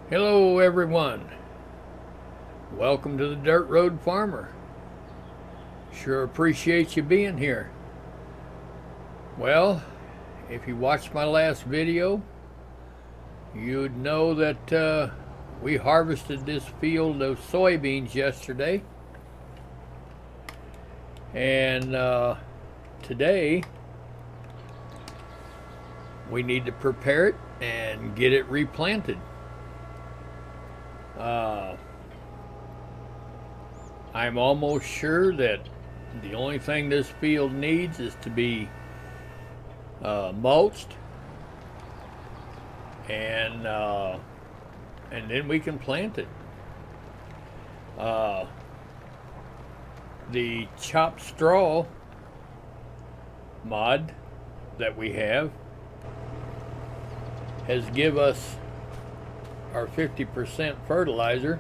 Hello everyone, welcome to the Dirt Road Farmer. Sure appreciate you being here. Well, if you watched my last video, you'd know that we harvested this field of soybeans yesterday, and today we need to prepare it and get it replanted. I'm almost sure that the only thing this field needs is to be mulched, and then we can plant it. The chopped straw mod that we have has give us our 50% fertilizer.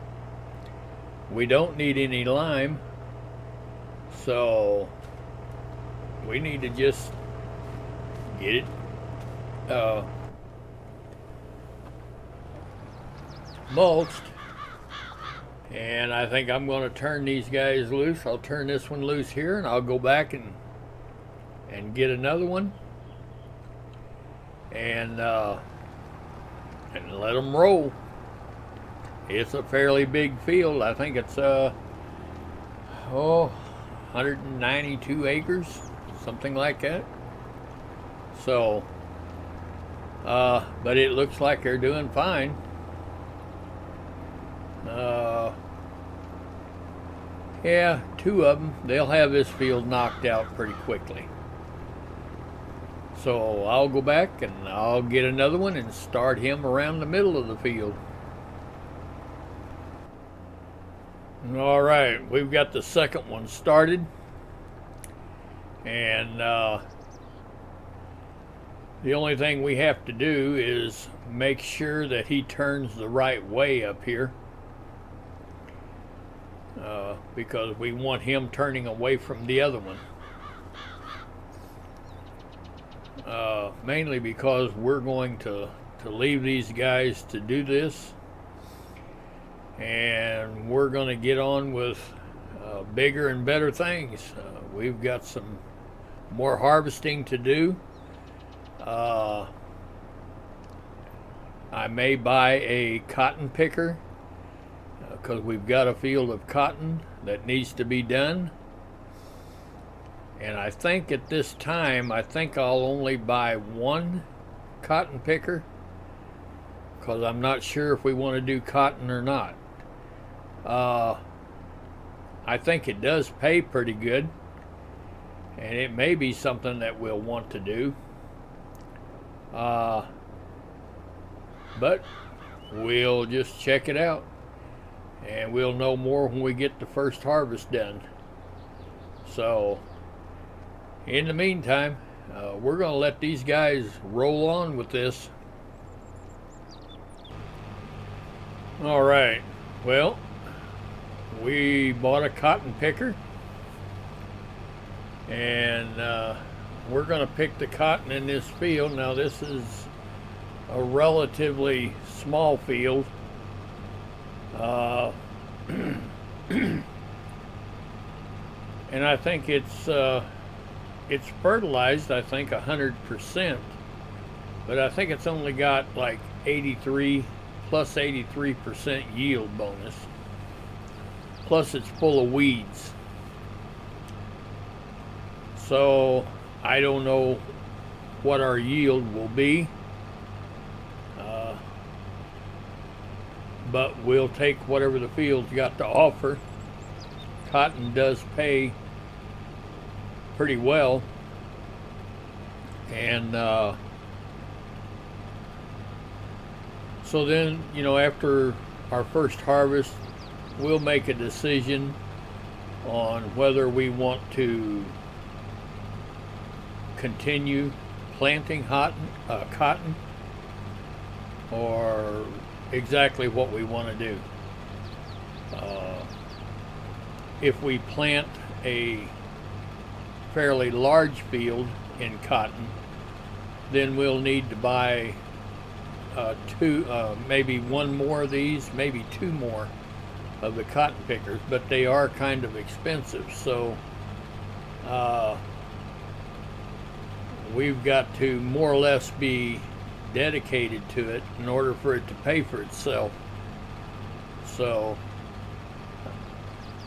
We don't need any lime, so we need to just get it mulched. And I think I'm going to turn these guys loose. I'll turn this one loose here, and I'll go back and get another one, and let them roll. It's a fairly big field. I think it's 192 acres, something like that. So, but it looks like they're doing fine. Yeah, two of them, they'll have this field knocked out pretty quickly. So I'll go back and I'll get another one and start him around the middle of the field. All right, we've got the second one started, and the only thing we have to do is make sure that he turns the right way up here, because we want him turning away from the other one, mainly because we're going to leave these guys to do this, and we're going to get on with bigger and better things. We've got some more harvesting to do. I may buy a cotton picker, because we've got a field of cotton that needs to be done. And I think at this time, I think I'll only buy one cotton picker, because I'm not sure if we want to do cotton or not. I think it does pay pretty good, and it may be something that we'll want to do. But we'll just check it out, and we'll know more when we get the first harvest done. So in the meantime, we're going to let these guys roll on with this. All right, well, we bought a cotton picker, and we're going to pick the cotton in this field. Now, this is a relatively small field. And I think it's fertilized, I think 100%, but I think it's only got like 83 plus 83% yield bonus. Plus it's full of weeds. So I don't know what our yield will be, but we'll take whatever the field's got to offer. Cotton does pay pretty well, and so then, you know, after our first harvest, we'll make a decision on whether we want to continue planting cotton, or exactly what we want to do. If we plant a fairly large field in cotton, then we'll need to buy maybe one more of these, maybe two more of the cotton pickers, but they are kind of expensive. So we've got to more or less be dedicated to it in order for it to pay for itself. So,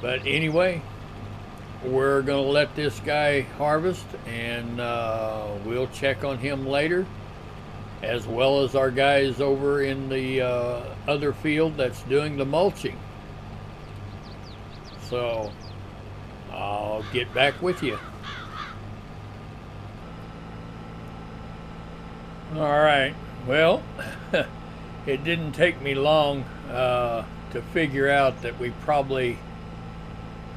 but anyway, we're going to let this guy harvest, and we'll check on him later, as well as our guys over in the other field that's doing the mulching. So I'll get back with you. All right, well, it didn't take me long to figure out that we probably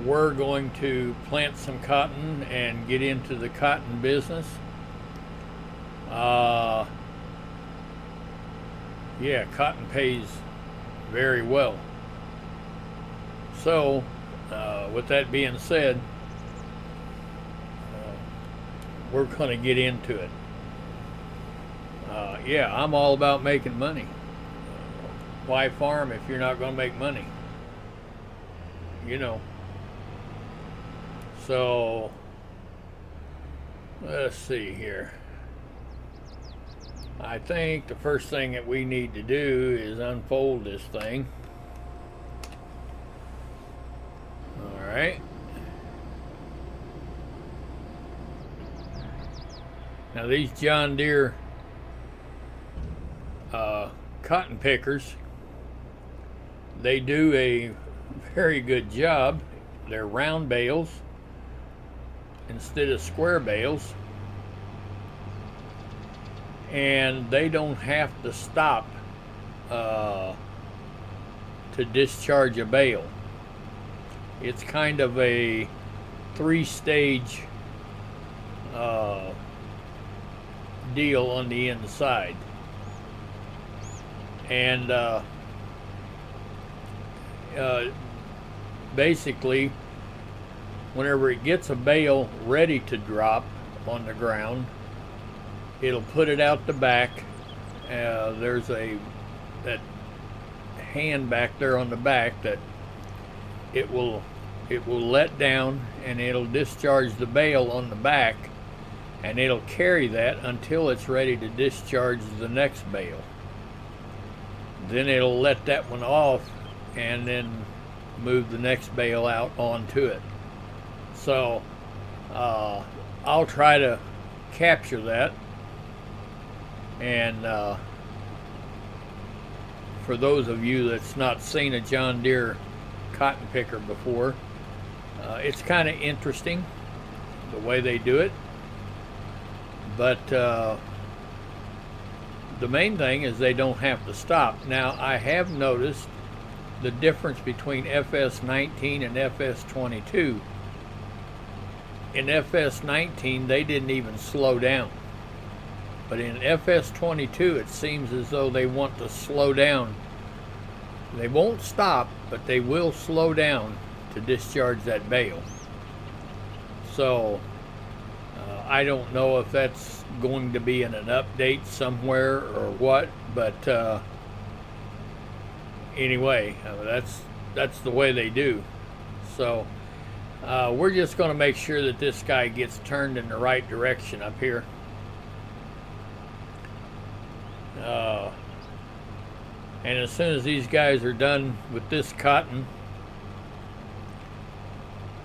were going to plant some cotton and get into the cotton business. Yeah, cotton pays very well. So, with that being said, we're going to get into it. Yeah, I'm all about making money. Why farm if you're not going to make money? You know. So, let's see here. I think the first thing that we need to do is unfold this thing. All right. Now these John Deere cotton pickers, they do a very good job. They're round bales instead of square bales, and they don't have to stop to discharge a bale. It's kind of a three-stage deal on the inside. And basically, whenever it gets a bale ready to drop on the ground, it'll put it out the back. There's that hand back there on the back that it will let down, and it'll discharge the bale on the back, and it'll carry that until it's ready to discharge the next bale. Then it'll let that one off and then move the next bale out onto it. So I'll try to capture that. And for those of you that's not seen a John Deere cotton picker before, it's kind of interesting the way they do it. But the main thing is they don't have to stop. Now, I have noticed the difference between FS19 and FS22. In FS19, they didn't even slow down. But in FS22, it seems as though they want to slow down. They won't stop, but they will slow down to discharge that bale. So, I don't know if that's going to be in an update somewhere or what, but anyway, that's the way they do. So we're just going to make sure that this guy gets turned in the right direction up here. And as soon as these guys are done with this cotton,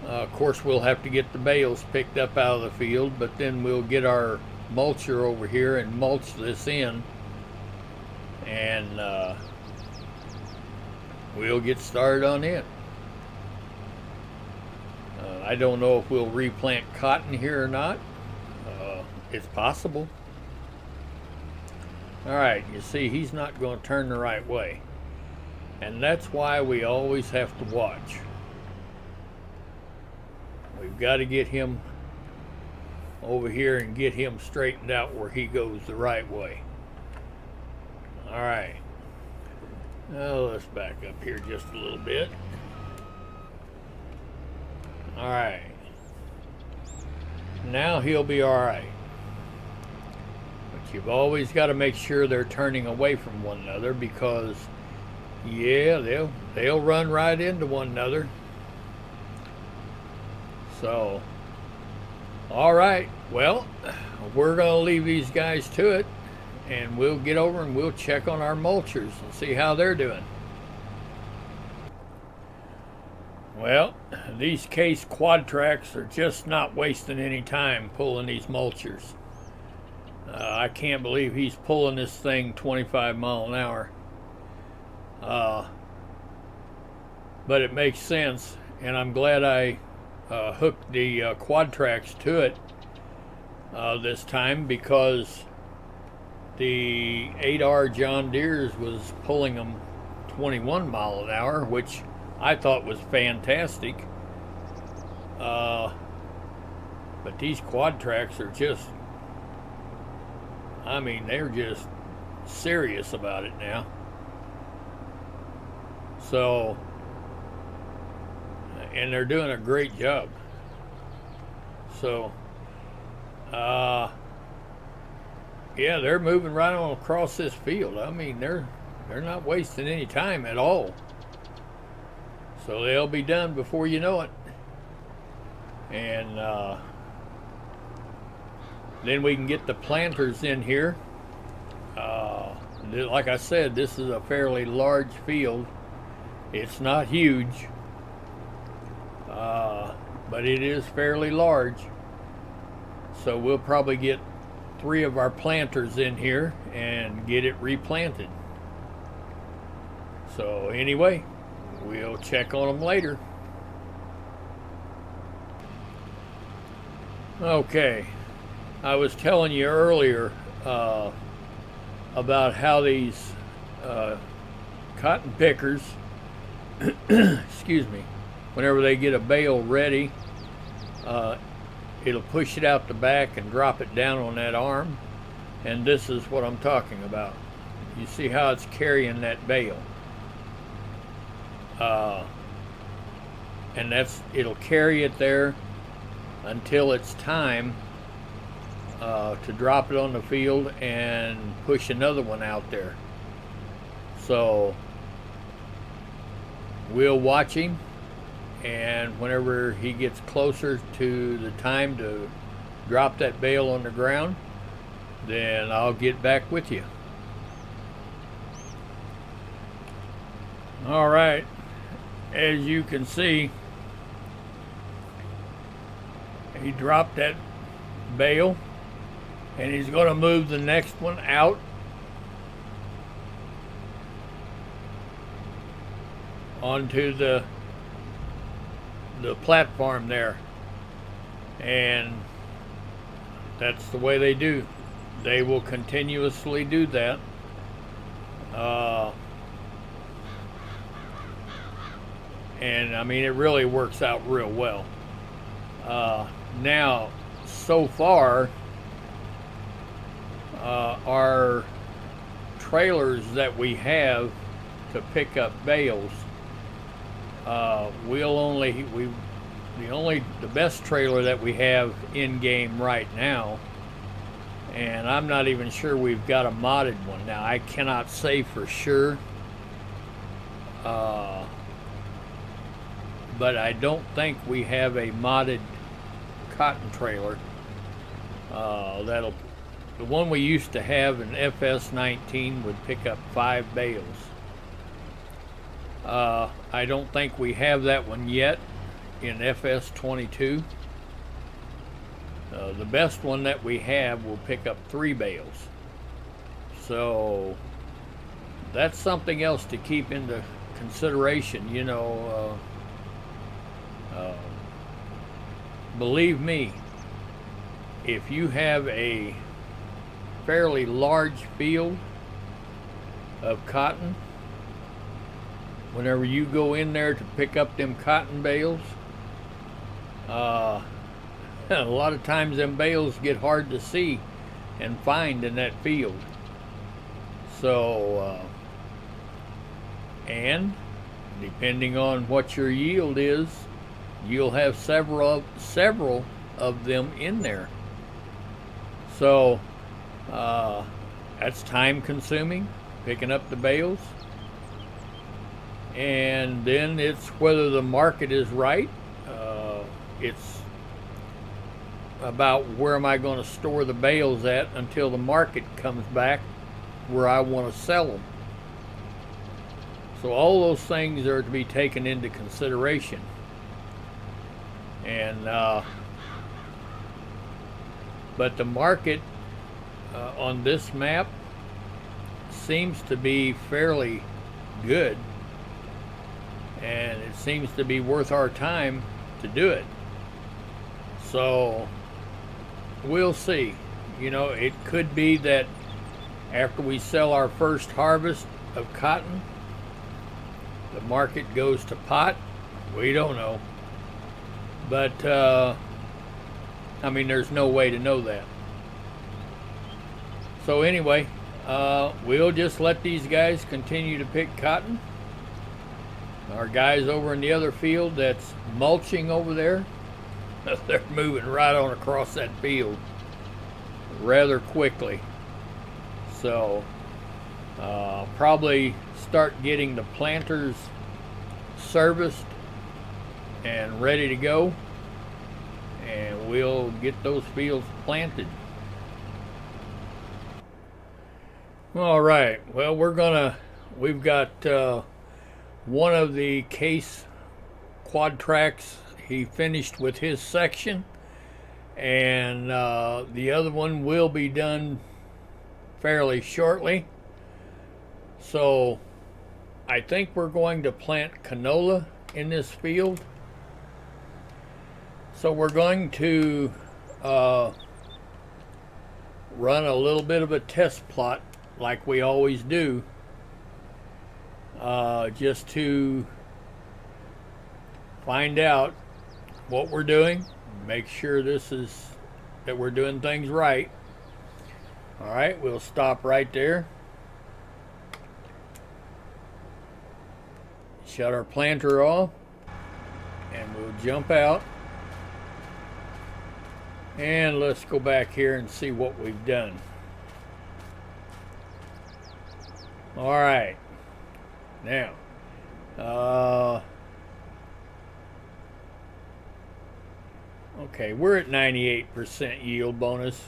of course we'll have to get the bales picked up out of the field, but then we'll get our mulcher over here and mulch this in, and we'll get started on it. I don't know if we'll replant cotton here or not. It's possible. Alright, you see he's not going to turn the right way, and that's why we always have to watch. We've got to get him over here and get him straightened out where he goes the right way. Alright. Now let's back up here just a little bit. Alright. Now he'll be alright. But you've always got to make sure they're turning away from one another, because yeah, they'll run right into one another. So, all right, well, we're going to leave these guys to it, and we'll get over and we'll check on our mulchers and see how they're doing. Well, these Case quad tracks are just not wasting any time pulling these mulchers. I can't believe he's pulling this thing 25 mile an hour. But it makes sense, and I'm glad I hooked the quad tracks to it this time, because the 8R John Deere's was pulling them 21 mile an hour, which I thought was fantastic. But these quad tracks are just, I mean, they're just serious about it now. So, and they're doing a great job. So, yeah, they're moving right on across this field. I mean, they're not wasting any time at all. So they'll be done before you know it. And then we can get the planters in here. Like I said, this is a fairly large field. It's not huge, but it is fairly large. So we'll probably get 3 of our planters in here and get it replanted. So anyway, we'll check on them later. Okay, I was telling you earlier about how these cotton pickers, excuse me, whenever they get a bale ready, it'll push it out the back and drop it down on that arm, and this is what I'm talking about. You see how it's carrying that bale, and it'll carry it there until it's time to drop it on the field and push another one out there. So we'll watch him, and whenever he gets closer to the time to drop that bale on the ground, then I'll get back with you. All right, as you can see, he dropped that bale, and he's going to move the next one out onto the platform there. And that's the way they do. They will continuously do that. And I mean, it really works out real well. Now, so far, our trailers that we have to pick up bales, the best trailer that we have in game right now, and I'm not even sure we've got a modded one. Now, I cannot say for sure, but I don't think we have a modded cotton trailer. The one we used to have, an FS19, would pick up 5 bales. I don't think we have that one yet in FS22. The best one that we have will pick up 3 bales. So that's something else to keep into consideration, you know. Believe me, if you have a fairly large field of cotton, whenever you go in there to pick up them cotton bales, a lot of times them bales get hard to see and find in that field. So, and depending on what your yield is, you'll have several of them in there. So That's time consuming, picking up the bales. And then it's whether the market is right. It's about where am I going to store the bales at until the market comes back where I want to sell them. So all those things are to be taken into consideration. And but the market on this map seems to be fairly good, and it seems to be worth our time to do it. So we'll see. You know, it could be that after we sell our first harvest of cotton, the market goes to pot. We don't know. But, I mean, there's no way to know that. So anyway, we'll just let these guys continue to pick cotton. Our guys over in the other field that's mulching over there, they're moving right on across that field rather quickly. So probably start getting the planters serviced and ready to go, and we'll get those fields planted. All right, well, we've got one of the case quad tracks. He finished with his section, and the other one will be done fairly shortly. So I think we're going to plant canola in this field. So we're going to run a little bit of a test plot like we always do, just to find out what we're doing, make sure that we're doing things right. All right, we'll stop right there. Shut our planter off, and we'll jump out. And let's go back here and see what we've done. All right. Now, okay, we're at 98% yield bonus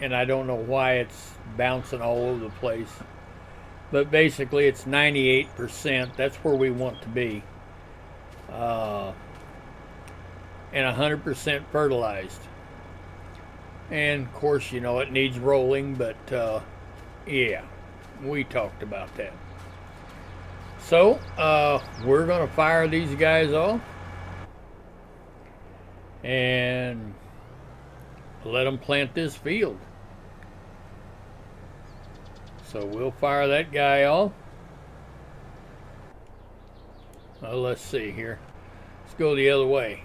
and I don't know why it's bouncing all over the place, but basically it's 98%. That's where we want to be. And 100% fertilized. And of course, you know, it needs rolling, but yeah, we talked about that. So we're going to fire these guys off and let them plant this field. So we'll fire that guy off. Let's see here. Let's go the other way.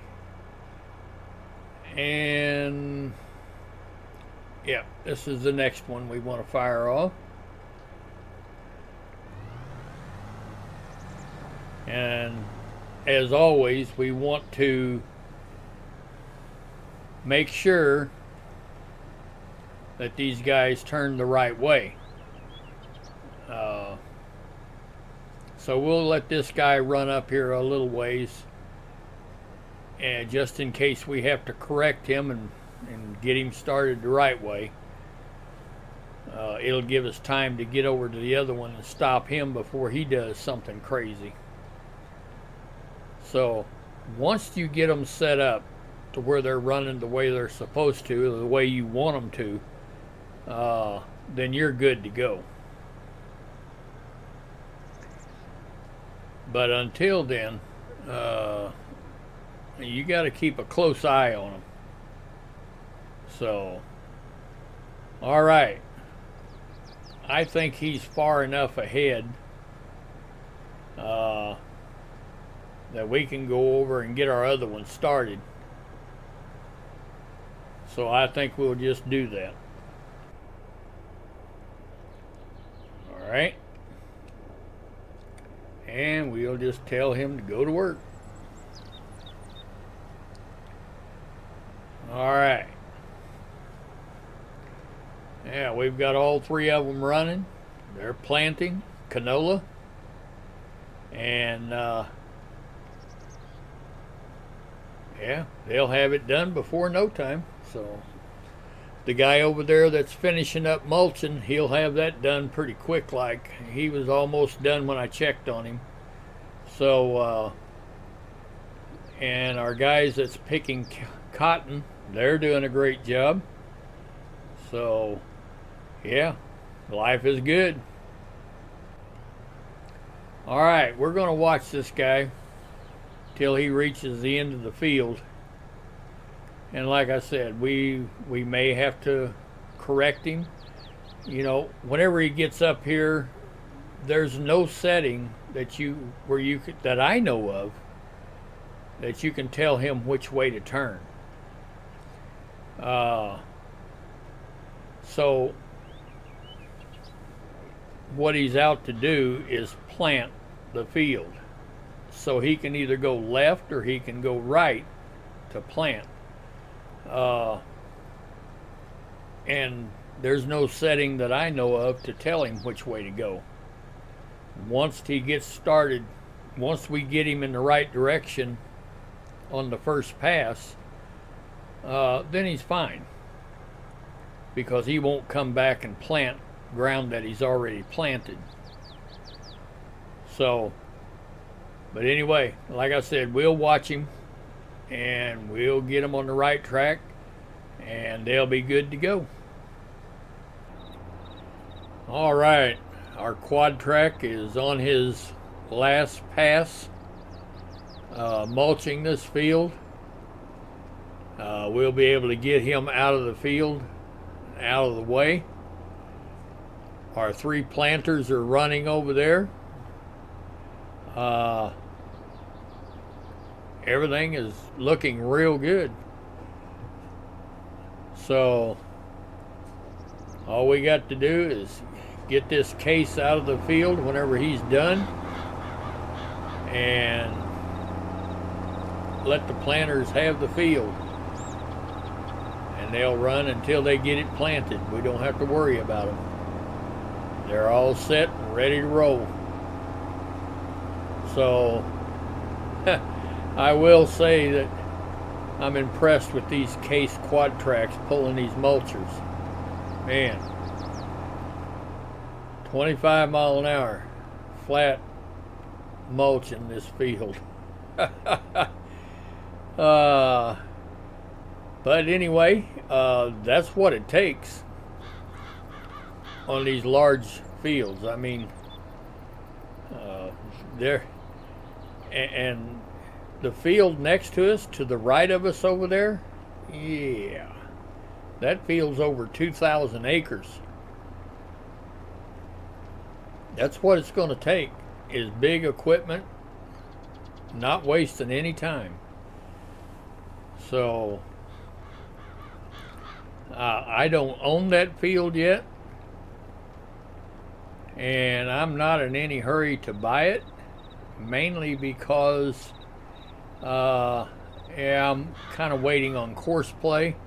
And yeah, this is the next one we want to fire off. And as always, we want to make sure that these guys turn the right way. So we'll let this guy run up here a little ways, and just in case we have to correct him and get him started the right way. It'll give us time to get over to the other one and stop him before he does something crazy. So once you get them set up to where they're running the way they're supposed to, the way you want them to, then you're good to go. But until then, you got to keep a close eye on them. So, all right. I think he's far enough ahead that we can go over and get our other one started. So I think we'll just do that. All right. And we'll just tell him to go to work. All right. Yeah, we've got all three of them running. They're planting canola, and yeah, they'll have it done before no time. So the guy over there that's finishing up mulching, he'll have that done pretty quick. Like, he was almost done when I checked on him. So and our guys that's picking cotton, they're doing a great job. So yeah, life is good. All right, we're going to watch this guy till he reaches the end of the field. And like I said, we may have to correct him. You know, whenever he gets up here, there's no setting that that I know of that you can tell him which way to turn. So what he's out to do is plant the field. So he can either go left or he can go right to plant. And there's no setting that I know of to tell him which way to go. Once he gets started, once we get him in the right direction on the first pass, then he's fine, because he won't come back and plant ground that he's already planted. So, but anyway, like I said, we'll watch him and we'll get him on the right track and they'll be good to go. All right, our quad track is on his last pass, mulching this field. We'll be able to get him out of the field, out of the way. Our three planters are running over there. Everything is looking real good. So all we got to do is get this case out of the field whenever he's done and let the planters have the field, and they'll run until they get it planted. We don't have to worry about them. They're all set and ready to roll. So I will say that I'm impressed with these case quad tracks pulling these mulchers. Man, 25 mile an hour flat mulch in this field. But anyway, that's what it takes on these large fields. I mean, and the field next to us, to the right of us over there, yeah, that field's over 2,000 acres. That's what it's going to take, is big equipment, not wasting any time. So I don't own that field yet, and I'm not in any hurry to buy it, mainly because I'm kind of waiting on course play,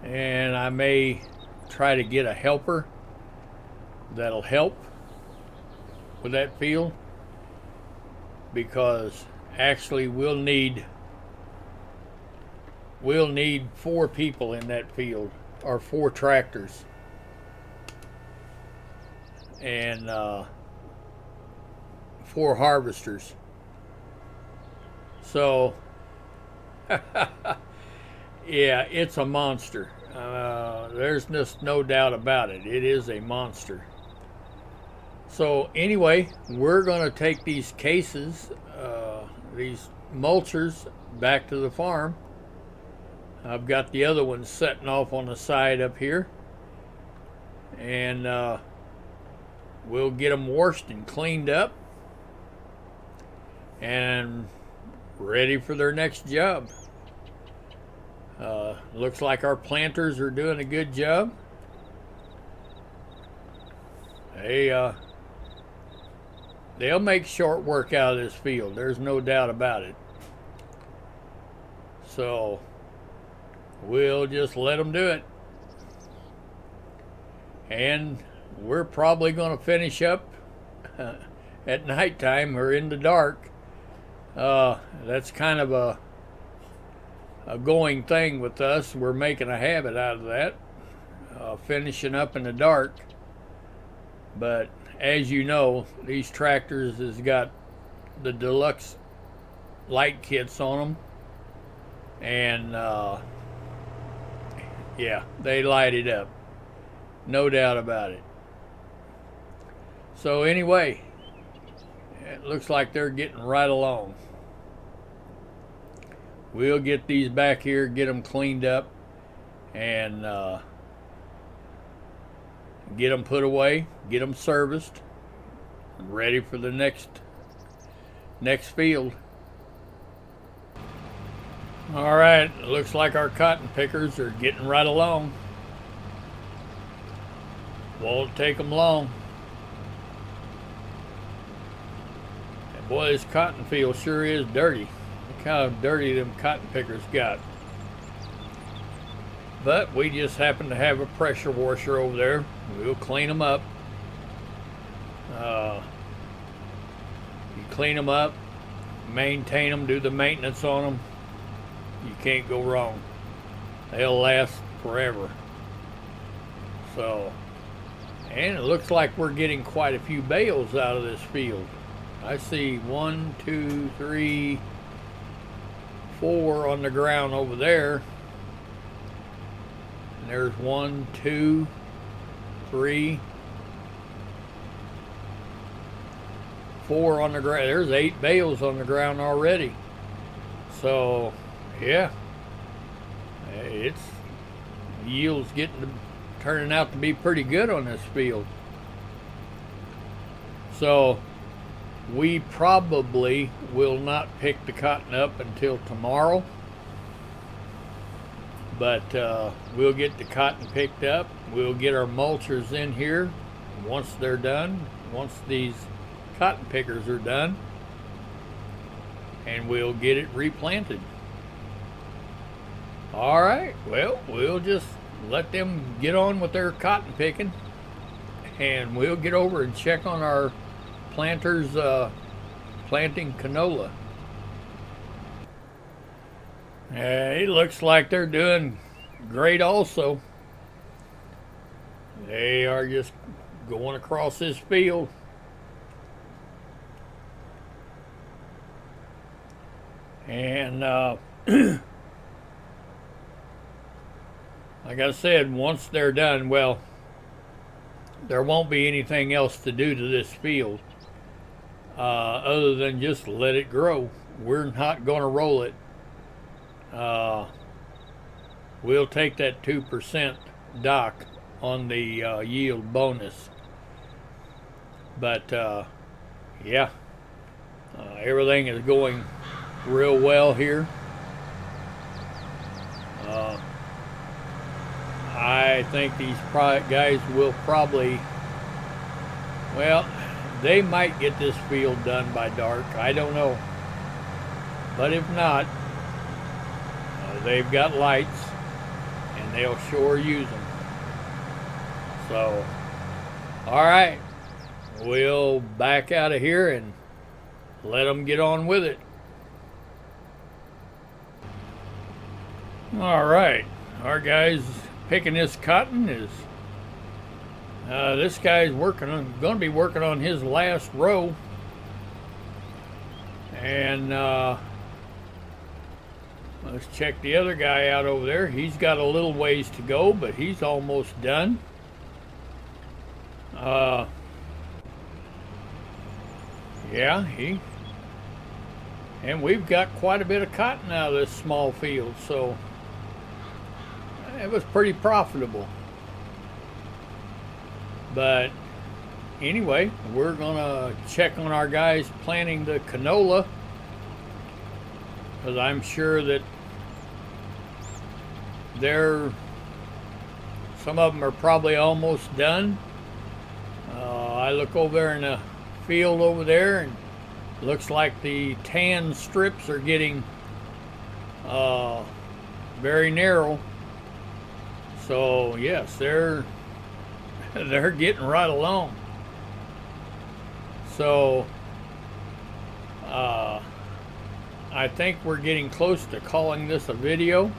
and I may try to get a helper that'll help with that field, because actually we'll need 4 people in that field, or 4 tractors, and 4 harvesters. So yeah, it's a monster. There's just no doubt about it. It is a monster. So anyway, we're going to take these cases, these mulchers, back to the farm. I've got the other ones setting off on the side up here, and we'll get them washed and cleaned up and ready for their next job. Looks like our planters are doing a good job. They'll make short work out of this field. There's no doubt about it. So we'll just let them do it. and we're probably going to finish up at nighttime or in the dark. That's kind of a going thing with us. We're making a habit out of that, finishing up in the dark. But as you know, these tractors has got the deluxe light kits on them, and yeah, they light it up, no doubt about it. So anyway, it looks like they're getting right along. We'll get these back here, get them cleaned up, and get them put away, get them serviced, ready for the next field. All right, looks like our cotton pickers are getting right along. Won't take them long. And boy, this cotton field sure is dirty. Look how dirty them cotton pickers got. But we just happen to have a pressure washer over there. We'll clean them up. You clean them up, maintain them, do the maintenance on them. You can't go wrong. They'll last forever. So, and it looks like we're getting quite a few bales out of this field. I see 1, 2, 3, 4 on the ground over there. And there's 1, 2, 3, 4 on the ground. There's 8 bales on the ground already. So, yeah, it's yield's turning out to be pretty good on this field. So we probably will not pick the cotton up until tomorrow, but we'll get the cotton picked up. We'll get our mulchers in here once they're done, once these cotton pickers are done, and we'll get it replanted. All right, well, we'll just let them get on with their cotton picking, and we'll get over and check on our planters planting canola. It looks like they're doing great also. They are just going across this field. And like I said, once they're done, well, there won't be anything else to do to this field other than just let it grow. We're not going to roll it. We'll take that 2% dock on the yield bonus. But yeah, everything is going real well here. I think these guys will probably, well, they might get this field done by dark. I don't know. But if not, they've got lights and they'll sure use them. So, all right, we'll back out of here and let them get on with it. All right, our guys picking this cotton is this guy's going to be working on his last row, and let's check the other guy out over there. He's got a little ways to go, but he's almost done. Yeah, and we've got quite a bit of cotton out of this small field, so it was pretty profitable. But anyway, we're gonna check on our guys planting the canola, because I'm sure that some of them are probably almost done. I look over there in the field over there, and it looks like the tan strips are getting very narrow. So yes, they're getting right along. So I think we're getting close to calling this a video.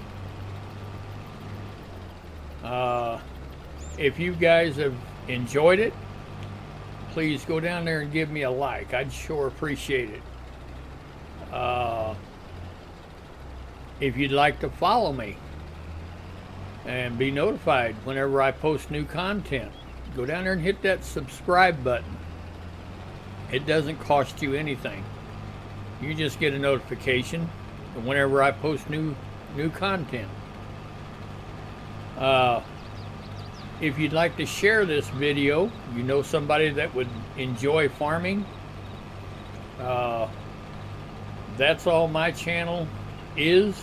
If you guys have enjoyed it, please go down there and give me a like. I'd sure appreciate it. If you'd like to follow me and be notified whenever I post new content, go down there and hit that subscribe button. It doesn't cost you anything. You just get a notification whenever I post new content. If you'd like to share this video, you know somebody that would enjoy farming, that's all my channel is,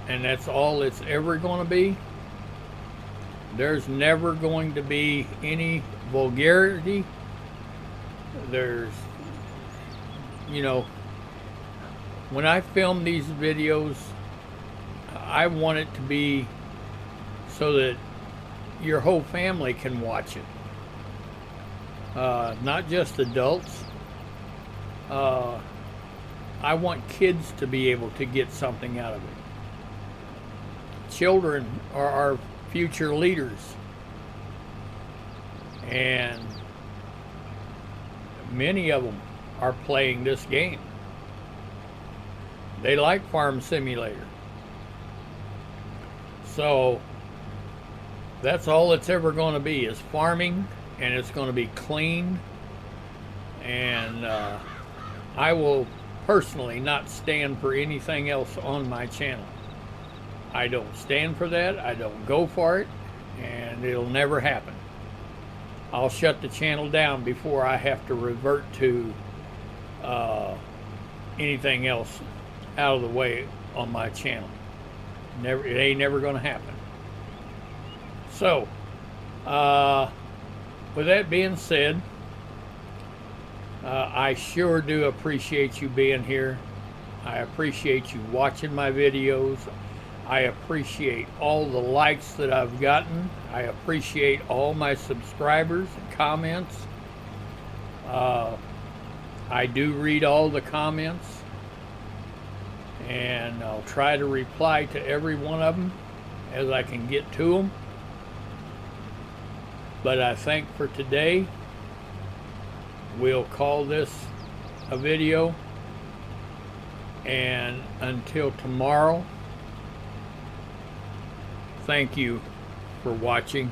and that's all it's ever going to be. There's never going to be any vulgarity. There's, you know, when I film these videos, I want it to be so that your whole family can watch it. Not just adults. I want kids to be able to get something out of it. Children are our future leaders. And many of them are playing this game. They like Farm Simulator. So that's all it's ever going to be, is farming, and it's going to be clean. And I will personally not stand for anything else on my channel. I don't stand for that. I don't go for it, and it'll never happen. I'll shut the channel down before I have to revert to anything else out of the way on my channel. It ain't never going to happen. So, with that being said, I sure do appreciate you being here. I appreciate you watching my videos. I appreciate all the likes that I've gotten. I appreciate all my subscribers and comments. I do read all the comments, and I'll try to reply to every one of them as I can get to them. But I think for today, we'll call this a video, and until tomorrow, thank you for watching.